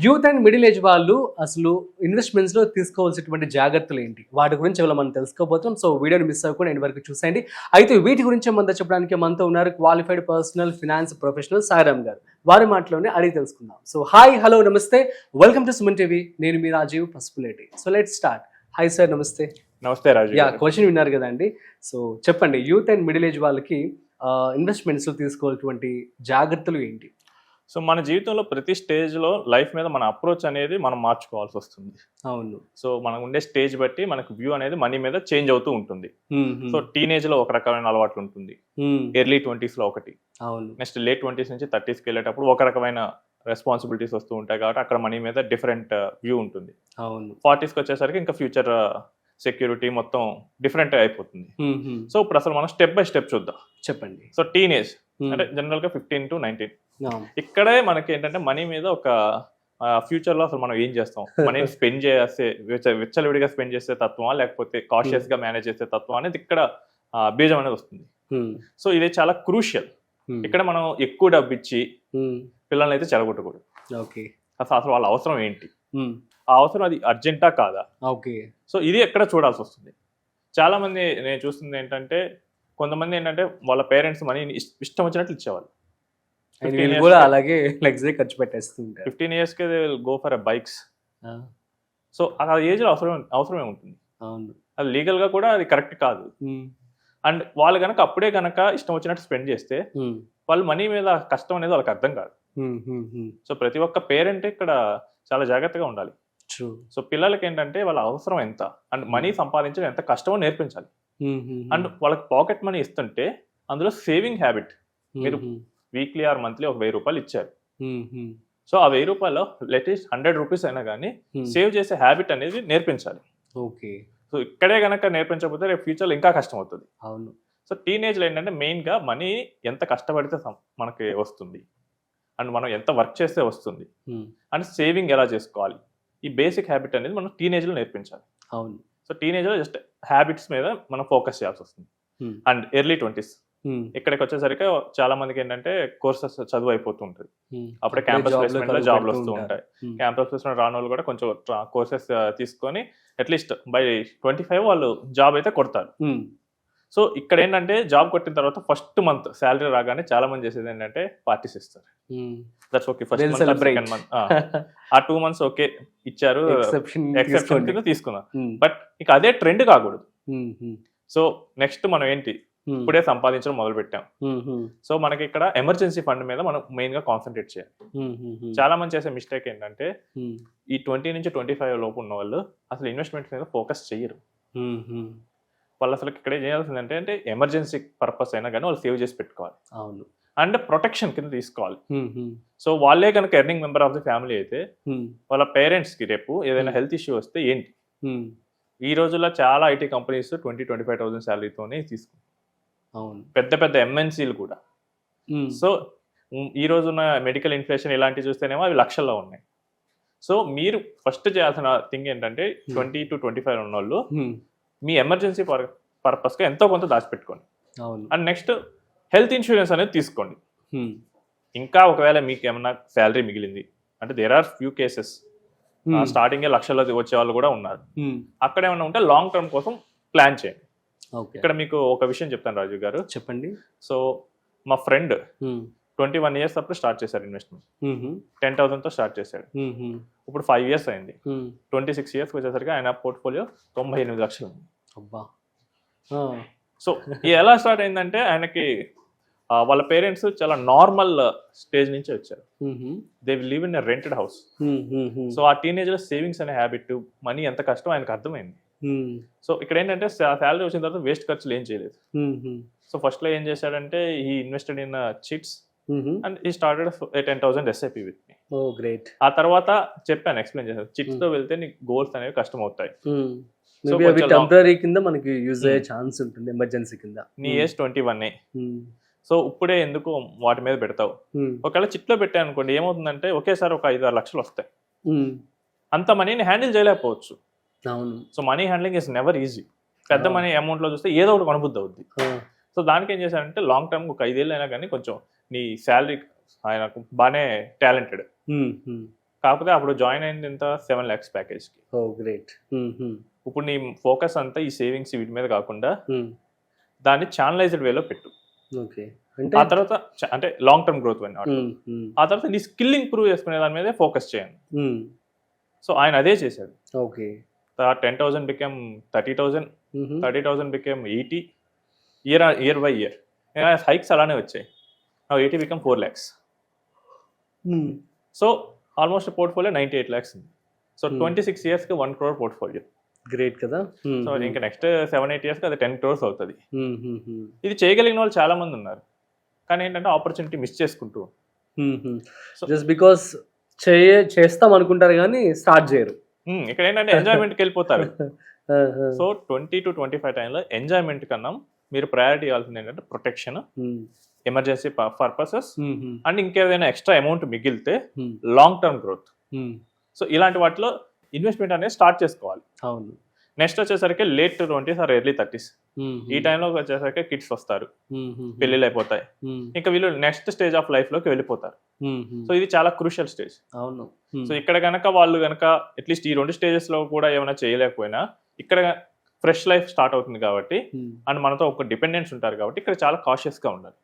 Youth and middle age వాళ్ళు అసలు ఇన్వెస్ట్మెంట్స్లో తీసుకోవాల్సినటువంటి జాగ్రత్తలు ఏంటి వాటి గురించి ఇవాళ మనం తెలుసుకోబోతున్నాం. సో వీడియోని మిస్ అవ్వకుండా ఎండ్ వరకు చూసేయండి. అయితే వీటి గురించి మనతో చెప్పడానికి మనతో ఉన్నారు qualified personal finance professional Sairam garu. వారి మాటలోనే అడిగి తెలుసుకుందాం. సో హాయ్, హలో, నమస్తే, వెల్కమ్ టు సుమన్ టీవీ. నేను మీ Rajeev Pasupuleti. So let start. Hi sir, నమస్తే. నమస్తే రాజు. క్వశ్చన్ విన్నారు కదండి. సో చెప్పండి, యూత్ అండ్ మిడిల్ ఏజ్ వాళ్ళకి ఇన్వెస్ట్మెంట్స్లో తీసుకోవాల్సినటువంటి జాగ్రత్తలు ఏంటి? సో మన జీవితంలో ప్రతి స్టేజ్లో లైఫ్ మీద మన అప్రోచ్ అనేది మనం మార్చుకోవాల్సి వస్తుంది. అవును. సో మనం ఉండే స్టేజ్ బట్టి మనకు వ్యూ అనేది మనీ మీద చేంజ్ అవుతూ ఉంటుంది. సో టీనేజ్లో ఒక రకమైన అలవాట్లు ఉంటుంది, ఎర్లీ 20s లో ఒకటి, అవును, నెక్స్ట్ లేట్ 20s నుంచి 30sకి వెళ్ళేటప్పుడు ఒక రకమైన రెస్పాన్సిబిలిటీస్ వస్తూ ఉంటాయి కాబట్టి అక్కడ మనీ మీద డిఫరెంట్ వ్యూ ఉంటుంది. అవును. 40sకి వచ్చేసరికి ఇంకా ఫ్యూచర్ సెక్యూరిటీ మొత్తం డిఫరెంట్ అయిపోతుంది. సో ఇప్పుడు అసలు మనం స్టెప్ బై స్టెప్ చూద్దాం. చెప్పండి. సో టీనేజ్ అంటే జనరల్ గా 15 to 19 ఇక్కడే మనకి ఏంటంటే మనీ మీద ఒక ఫ్యూచర్ లో అసలు మనం ఏం చేస్తాం, మనీని స్పెండ్ చేస్తే విచ్చలవిడిగా స్పెండ్ చేసే తత్వమా లేకపోతే కాషియస్ గా మేనేజ్ చేసే తత్వం అనేది ఇక్కడ బీజం అనేది వస్తుంది. సో ఇది చాలా క్రూషియల్. ఇక్కడ మనం ఎక్కువ డబ్బు ఇచ్చి పిల్లల్ని అయితే చెడగొట్టకూడదు. అసలు వాళ్ళ అవసరం ఏంటి, ఆ అవసరం అది అర్జెంటా కాదా? ఓకే. సో ఇది ఎక్కడ చూడాల్సి వస్తుంది. చాలా మంది నేను చూస్తుంది ఏంటంటే కొంతమంది ఏంటంటే వాళ్ళ పేరెంట్స్ మనీని ఇష్టం వచ్చినట్లు ఇచ్చేవాళ్ళు. అలాగే లగ్జరీ ఖర్చు పెట్టేస్తుంటారు. 15 years కి గో ఫర్ బైక్స్. సో ఆ ఏజ్ లో అవసరమే ఉంటుంది. అవును, అది లీగల్ గా కూడా అది కరెక్ట్ కాదు. అండ్ వాళ్ళు కనుక అప్పుడే కనుక ఇష్టం వచ్చినట్టు స్పెండ్ చేస్తే వాళ్ళు మనీ మీద కష్టం అనేది వాళ్ళకి అర్థం కాదు. సో ప్రతి ఒక్క పేరెంట్ ఇక్కడ చాలా జాగ్రత్తగా ఉండాలి. సో పిల్లలకి ఏంటంటే వాళ్ళ అవసరం ఎంత అండ్ మనీ సంపాదించడం ఎంత కష్టమో నేర్పించాలి. అండ్ వాళ్ళకి పాకెట్ మనీ ఇస్తుంటే అందులో సేవింగ్ హ్యాబిట్, మీరు వీక్లీ ఆర్ మంత్లీ ఒక 1000 రూపాయలు ఇచ్చారు. సో ఆ 1000 రూపాయలు అట్లీస్ట్ 100 రూపీస్ అయినా కానీ సేవ్ చేసే హ్యాబిట్ అనేది నేర్పించాలి. ఓకే. సో ఇక్కడే కనుక నేర్పించకపోతే రేపు ఫ్యూచర్లో ఇంకా కష్టం అవుతుంది. అవును. సో టీనేజ్లో ఏంటంటే మెయిన్గా మనీ ఎంత కష్టపడితే మనకి వస్తుంది అండ్ మనం ఎంత వర్క్ చేస్తే వస్తుంది అండ్ సేవింగ్ ఎలా చేసుకోవాలి, ఈ బేసిక్ హ్యాబిట్ అనేది మనం టీనేజ్లో నేర్పించాలి. అవును. సో టీనేజ్లో జస్ట్ హ్యాబిట్స్ మీద మనం ఫోకస్ చేయాల్సి వస్తుంది. అండ్ ఎర్లీ 20s ఇక్కడికి వచ్చేసరికి చాలా మందికి ఏంటంటే కోర్సెస్ చదువు అయిపోతూ ఉంటుంది. అప్పుడే క్యాంపస్ ప్లేస్మెంట్ లో జాబ్లు వస్తూ ఉంటాయి. క్యాంపస్ ప్లేస్మెంట్ రాని వాళ్ళు కూడా కొంచెం కోర్సెస్ తీసుకొని అట్లీస్ట్ బై 25 వాళ్ళు జాబ్ అయితే కొడతారు. సో ఇక్కడ ఏంటంటే జాబ్ కొట్టిన తర్వాత ఫస్ట్ మంత్ శాలరీ రాగానే చాలా మంది చేసేది ఏంటంటే పార్టీస్ ఇస్తారు. That's okay. First month, second month, ఆ 2 months ఓకే ఇచ్చారు, ఎక్సెప్షన్ కింద తీసుకున్నాం. బట్ ఇక అదే ట్రెండ్ కాకూడదు. సో నెక్స్ట్ మనం ఏంటి, ఇప్పుడే సంపాదించడం మొదలు పెట్టాం. సో మనకి ఇక్కడ ఎమర్జెన్సీ ఫండ్ మీద మనం మెయిన్ గా కాన్సన్ట్రేట్ చేయాలి. చాలా మంది చేసే మిస్టేక్ ఏంటంటే ఈ 20 నుంచి 25 లోపు ఉన్న వాళ్ళు అసలు ఇన్వెస్ట్మెంట్ మీద ఫోకస్ చేయరు. వాళ్ళు అసలు ఇక్కడ ఏం చేయాల్సిందంటే అంటే ఎమర్జెన్సీ పర్పస్ అయినా కానీ వాళ్ళు సేవ్ చేసి పెట్టుకోవాలి. అవును. అండ్ ప్రొటెక్షన్ కింద తీసుకోవాలి. సో వాళ్ళే కనుక earning member of the family అయితే వాళ్ళ పేరెంట్స్ కి రేపు ఏదైనా హెల్త్ ఇష్యూ వస్తే ఏంటి, ఈ రోజుల్లో చాలా ఐటీ కంపెనీస్ 20-25,000 శాలరీతోనే తీసుకుంటారు. పెద్ద పెద్ద ఎంఎన్సీలు కూడా. సో ఈ రోజున్న మెడికల్ ఇన్ఫ్లేషన్ ఇలాంటివి చూస్తేనేమో అవి లక్షల్లో ఉన్నాయి. సో మీరు ఫస్ట్ చేయాల్సిన థింగ్ ఏంటంటే 20 to 25 ఉన్న వాళ్ళు మీ ఎమర్జెన్సీ పర్పస్గా ఎంతో కొంత దాచిపెట్టుకోండి. అండ్ నెక్స్ట్ హెల్త్ ఇన్సూరెన్స్ అనేది తీసుకోండి. ఇంకా ఒకవేళ మీకు ఏమన్నా శాలరీ మిగిలింది అంటే దేర్ ఆర్ ఫ్యూ కేసెస్ స్టార్టింగే లక్షల్లో వచ్చే వాళ్ళు కూడా ఉన్నారు. అక్కడ ఏమన్నా ఉంటే లాంగ్ టర్మ్ కోసం ప్లాన్ చేయండి. ఇక్కడ మీకు ఒక విషయం చెప్తాను రాజు గారు. చెప్పండి. సో మా ఫ్రెండ్ 21 years అప్పుడు స్టార్ట్ చేశారు ఇన్వెస్ట్మెంట్. 10,000తో స్టార్ట్ చేశాడు. ఇప్పుడు 5 years అయింది. 26 years వచ్చేసరికి ఆయన పోర్ట్ఫోలియో 98 లక్షలు ఉంది. సో ఎలా స్టార్ట్ అయిందంటే ఆయనకి వాళ్ళ పేరెంట్స్ చాలా నార్మల్ స్టేజ్ నుంచి వచ్చారు. They live in rented house. So ఆ టీనేజ్ లో సేవింగ్స్ అనే హ్యాబిట్, మనీ ఎంత కష్టం ఆయనకు అర్థమైంది. సో ఇక్కడ ఏంటంటే శాలరీ వచ్చిన తర్వాత వేస్ట్ ఖర్చులు ఏం చేయలేదు. సో ఫస్ట్ లో ఏం చేశాడంటే ఈ ఇన్వెస్టెడ్ ఇన్ చిట్స్ అండ్ ఈ started 10,000 SIP with me. Great. ఆ తర్వాత చెప్పాను, ఎక్స్ప్లెయిన్ చేశాను, చిట్స్ తో వెళ్తే నీకు గోల్స్ అనేవి కష్టం అవుతాయి. టెంపరరీ కింద మనకి యూజ్ అయ్యే ఛాన్స్ ఉంటుంది, ఎమర్జెన్సీ కింద. నీ ఏజ్ 21. సో ఇప్పుడే ఎందుకు వాటి మీద పెడతావు? ఒకవేళ చిట్లో పెట్టా అనుకోండి, ఏమవుతుందంటే ఒకేసారి ఒక 5-6 లక్షలు వస్తాయి. అంత మనీని హ్యాండిల్ చేయలేకపోవచ్చు. So money handling is never easy. పెద్ద మనీ అమౌంట్ లో చూస్తే ఏదో ఒకటి కొనబుద్ధి అవుద్ది. సో దానికి ఏం చేశానంటే లాంగ్ టర్మ్ ఒక 5 ఏళ్ళు అయినా కానీ కొంచెం నీ శాలరీ, ఆయనకు బాగానే టాలెంటెడ్, కాకపోతే అప్పుడు జాయిన్ అయింది ఎంత 7 lakhs ప్యాకేజ్కి. ఓ గ్రేట్. ఇప్పుడు నీ ఫోకస్ అంతా ఈ సేవింగ్స్ వీటి మీద కాకుండా దాన్ని ఛానలైజ్డ్ వేలో పెట్టు. ఓకే. ఆ తర్వాత అంటే లాంగ్ టర్మ్ గ్రోత్ ఆ తర్వాత నీ స్కిల్ ఇంప్రూవ్ చేసుకునే దాని మీదే ఫోకస్ చేయండి. సో ఆయన అదే చేశాడు. Okay. 10,000 become 30,000, 30,000 become 80 year by year. Hikes అలానే వచ్చాయి. 80 become 4 lakhs. So almost portfolio 98 lakhs ఉంది. సో 26 yearsకి 1 crore పోర్ట్ఫోలియో. గ్రేట్ కదా. సో ఇంకా నెక్స్ట్ 7-8 yearsకి అది 10 crores అవుతుంది. ఇది చేయగలిగిన వాళ్ళు చాలా మంది ఉన్నారు, కానీ ఏంటంటే ఆపర్చునిటీ మిస్ చేసుకుంటూ జస్ట్ బికాస్ చేస్తాం అనుకుంటారు కానీ స్టార్ట్ చేయరు. ఇక్కడ ఏంటంటే ఎంజాయ్మెంట్కి వెళ్ళిపోతారు. సో 20 to 25 టైంలో ఎంజాయ్మెంట్ కన్నా మీరు ప్రయారిటీ ఇవ్వాల్సింది ఏంటంటే ప్రొటెక్షన్, ఎమర్జెన్సీ పర్పసెస్ అండ్ ఇంకేదైనా ఎక్స్ట్రా అమౌంట్ మిగిలితే లాంగ్ టర్మ్ గ్రోత్. సో ఇలాంటి వాటిలో ఇన్వెస్ట్మెంట్ అనేది స్టార్ట్ చేసుకోవాలి. అవును. నెక్స్ట్ వచ్చేసరికి late 20s or early 30s. ఈ టైంలో వచ్చేసరికి కిడ్స్ వస్తారు, పెళ్ళిళ్ళు అయిపోతాయి, ఇంకా వీళ్ళు నెక్స్ట్ స్టేజ్ ఆఫ్ లైఫ్ లోకి వెళ్ళిపోతారు. సో ఇది చాలా క్రూషియల్ స్టేజ్. అవును. సో ఇక్కడ కనుక వాళ్ళు కనుక అట్లీస్ట్ ఈ 2 stages లో కూడా ఏమైనా చేయలేకపోయినా ఇక్కడ ఫ్రెష్ లైఫ్ స్టార్ట్ అవుతుంది కాబట్టి అండ్ మనతో ఒక డిపెండెన్స్ ఉంటారు కాబట్టి ఇక్కడ చాలా కాషియస్ గా ఉండాలి.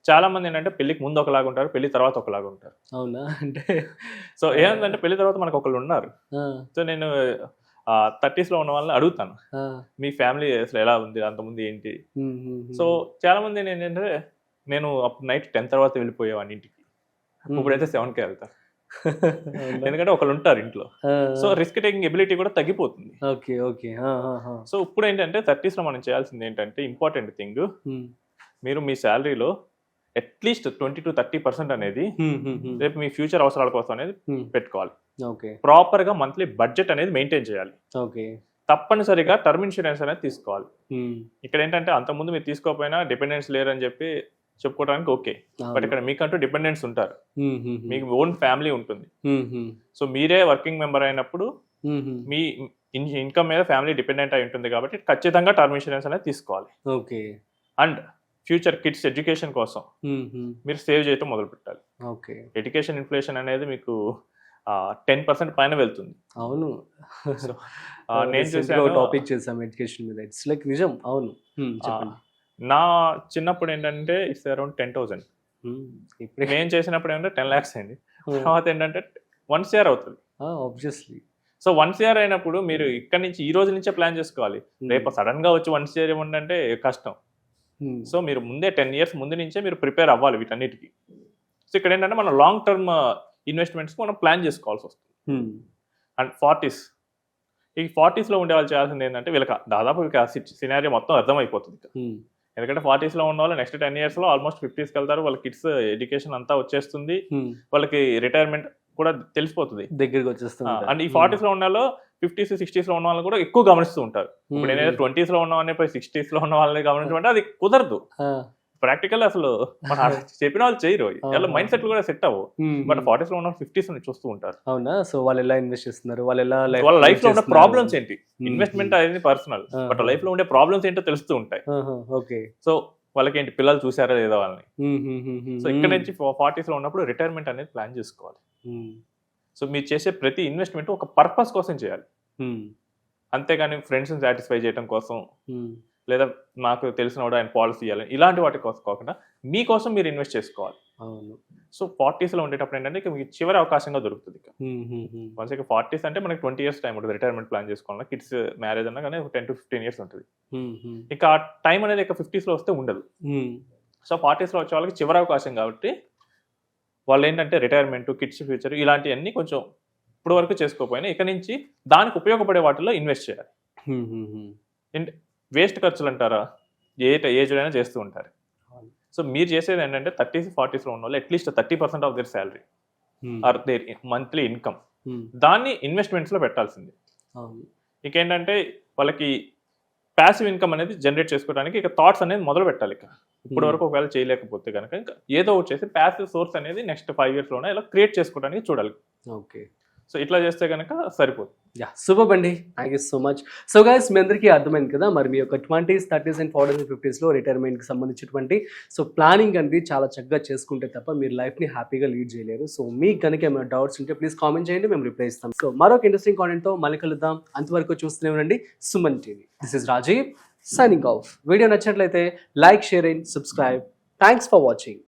చాలా మంది ఏంటంటే పెళ్లికి ముందు ఒకలాగా ఉంటారు, పెళ్లి తర్వాత ఒకలాగా ఉంటారు. అవునా? అంటే సో ఏంటంటే పెళ్లి తర్వాత మనకు ఒకళ్ళు ఉన్నారు. సో నేను 30s లో ఉన్న వాళ్ళని అడుగుతాను, మీ ఫ్యామిలీ అసలు ఎలా ఉంది, అంతకుముందు ఏంటి. సో చాలా మంది ఏంటంటే నేను అప్పుడు నైట్ 10 తర్వాత వెళ్ళిపోయేవాడిని ఇంటికి, ఇప్పుడైతే 7కే వెళ్తాను. ఎందుకంటే ఒకళ్ళు ఉంటారు ఇంట్లో. సో రిస్క్ టేకింగ్ ఎబిలిటీ కూడా తగ్గిపోతుంది. ఓకే. ఓకే. సో ఇప్పుడు ఏంటంటే 30s లో మనం చేయాల్సింది ఏంటంటే ఇంపార్టెంట్ థింగ్, మీరు మీ శాలరీలో అట్లీస్ట్ 20 to 30% అనేది రేపు మీ ఫ్యూచర్ అవసరాల కోసం అనేది పెట్టుకోవాలి. ప్రాపర్ గా మంత్లీ బడ్జెట్ అనేది మెయింటైన్ చేయాలి. తప్పనిసరిగా టర్మ్ ఇన్సూరెన్స్ అనేది తీసుకోవాలి. ఇక్కడ ఏంటంటే అంతకుముందు మీరు తీసుకోకపోయినా డిపెండెన్స్ లేరని చెప్పి చెప్పుకోవడానికి ఓకే, బట్ ఇక్కడ మీకంటూ డిపెండెన్స్ ఉంటారు, మీకు ఓన్ ఫ్యామిలీ ఉంటుంది. సో మీరే వర్కింగ్ మెంబర్ అయినప్పుడు మీ ఇన్కమ్ మీద ఫ్యామిలీ డిపెండెంట్ అయి ఉంటుంది కాబట్టి ఖచ్చితంగా టర్మ్ ఇన్సూరెన్స్ అనేది తీసుకోవాలి. అండ్ ఫ్యూచర్ కిడ్స్ ఎడ్యుకేషన్ కోసం మీరు సేవ్ చేయటం మొదలు పెట్టాలి. ఎడ్యుకేషన్ ఇన్ఫ్లేషన్ అనేది మీకు 10% పైన వెళ్తుంది. అవును. నేను చేసాను టాపిక్ చేసాం ఎడ్యుకేషన్ మీద, ఇట్స్ లైక్ నిజం. అవును. నా చిన్నప్పుడు ఏంటంటే ఇట్స్ అరౌండ్ 10,000. ఇప్పుడు నేను చేసినప్పుడు ఏంటంటే 10 lakhs అయింది. తర్వాత ఏంటంటే 1 crore అవుతుంది. ఆబ్వియస్లీ. సో 1 crore అయినప్పుడు మీరు ఇక్కడ నుంచి ఈ రోజు నుంచే ప్లాన్ చేసుకోవాలి. రేపు సడన్ గా వచ్చి 1 crore ఇవ్వండి కష్టం. సో మీరు ముందే 10 years ముందు నుంచే మీరు ప్రిపేర్ అవ్వాలి వీటన్నిటికీ. సో ఇక్కడ ఏంటంటే మనం లాంగ్ టర్మ్ ఇన్వెస్ట్మెంట్స్ మనం ప్లాన్ చేసుకోవాల్సి వస్తుంది. అండ్ 40s, ఈ 40s లో ఉండే వాళ్ళు చేయాల్సింది ఏంటంటే వీళ్ళకి దాదాపు సినారియో మొత్తం అర్థమైపోతుంది. ఎందుకంటే 40s లో ఉన్న వాళ్ళు నెక్స్ట్ 10 years లో ఆల్మోస్ట్ 50s వెళ్తారు, వాళ్ళ కిడ్స్ ఎడ్యుకేషన్ అంతా వచ్చేస్తుంది, వాళ్ళకి రిటైర్మెంట్ కూడా తెలిసిపోతుంది, దగ్గరికి వచ్చేస్తుంది. అండ్ ఈ 40s లో ఉన్న వాళ్ళు 50s 60s లో ఉన్న వాళ్ళు కూడా ఎక్కువ గమనిస్తూ ఉంటారు. ఇప్పుడు నేనైతే 20s లో ఉన్న వాళ్ళని 60s లో ఉన్న వాళ్ళని గమనించమంటే అది కుదరదు. ప్రాక్టికల్ అసలు మన చెప్పిన వాళ్ళు చేయరు, వాళ్ళ మైండ్ సెట్ కూడా సెట్ అవ్వవు. బట్ 40s లో ఉన్న 50s నుంచి చూస్తూ ఉంటారు. అవునా? సో వాళ్ళు ఎలా ఇన్వెస్ట్ చేస్తున్నారు, వాళ్ళ లైఫ్ లో ఉన్న ప్రాబ్లమ్స్ ఏంటి, ఇన్వెస్ట్మెంట్ అనేది పర్సనల్, బట్ లైఫ్ లో ఉండే ప్రాబ్లమ్స్ ఏంటో తెలుస్తూ ఉంటాయి. సో వాళ్ళకి ఏంటి, పిల్లలు చూసారా లేదా వాళ్ళని. సో ఇక్కడ నుంచి 40s లో ఉన్నప్పుడు రిటైర్మెంట్ అనేది ప్లాన్ చేసుకోవాలి. సో మీరు చేసే ప్రతి ఇన్వెస్ట్మెంట్ ఒక పర్పస్ కోసం చేయాలి, అంతేగాని ఫ్రెండ్స్ని సాటిస్ఫై చేయడం కోసం లేదా నాకు తెలిసిన కూడా ఆయన పాలసీ ఇవ్వాలి ఇలాంటి వాటి కోసం కాకుండా మీకోసం మీరు ఇన్వెస్ట్ చేసుకోవాలి. సో 40s లో ఉండేటప్పుడు ఏంటంటే మీకు చివరి అవకాశంగా దొరుకుతుంది. వన్స్ 40s అంటే మనకి 20 years టైం ఉంటుంది రిటైర్మెంట్ ప్లాన్ చేసుకోవాలి. కిడ్స్ మ్యారేజ్ అన్నా కానీ 10 to 15 years ఉంటుంది. ఇక ఆ టైం అనేది ఇక 50s లో వస్తే ఉండదు. సో 40s లో వచ్చే వాళ్ళకి చివరి అవకాశం కాబట్టి వాళ్ళు ఏంటంటే రిటైర్మెంట్, కిడ్స్ ఫ్యూచర్ ఇలాంటివన్నీ కొంచెం ఇప్పుడు వరకు చేసుకోకపోయినా ఇక నుంచి దానికి ఉపయోగపడే వాటిలో ఇన్వెస్ట్ చేయాలి. అండ్ వేస్ట్ ఖర్చులు అంటారా, ఏజ్ అయినా చేస్తూ ఉంటారు. సో మీరు చేసేది ఏంటంటే 30s 40s లో ఉన్న వాళ్ళు at least 30% of their salary or their monthly income దాన్ని ఇన్వెస్ట్మెంట్స్ లో పెట్టాల్సింది. ఇంకేంటంటే వాళ్ళకి ప్యాసివ్ ఇన్కమ్ అనేది జనరేట్ చేసుకోవడానికి ఇక థాట్స్ అనేది మొదలు పెట్టాలి. ఇక ఇప్పటి వరకు ఒకవేళ చేయలేకపోతే కనుక ఇంకా ఏదో ఒకటి చేసి ప్యాసివ్ సోర్స్ అనేది నెక్స్ట్ 5 years లోనే ఇలా క్రియేట్ చేసుకోవడానికి చూడాలి. సో ఇట్లా చేస్తే కనుక సరిపోతుంది. యా సూపర్ అండి, thank you so much. So guys మీ అందరికీ అర్థమైంది కదా, మరి మీ యొక్క 20s, 30s and 40s and 50sలో రిటైర్మెంట్కి సంబంధించినటువంటి సో ప్లానింగ్ అనేది చాలా చక్కగా చేసుకుంటే తప్ప మీరు లైఫ్ని హ్యాపీగా లీడ్ చేయలేరు. సో మీకు కనుక ఏమైనా డౌట్స్ ఉంటే ప్లీజ్ కామెంట్ చేయండి, మేము రిప్లై ఇస్తాం. సో మరొక ఇంట్రెస్టింగ్ కాంటెంట్తో మళ్ళీ కలుద్దాం. అంతవరకు చూస్తూనే ఉండండి Suman TV. This is Rajeev signing off. Video నచ్చినట్లయితే like, share and subscribe. Thanks for watching.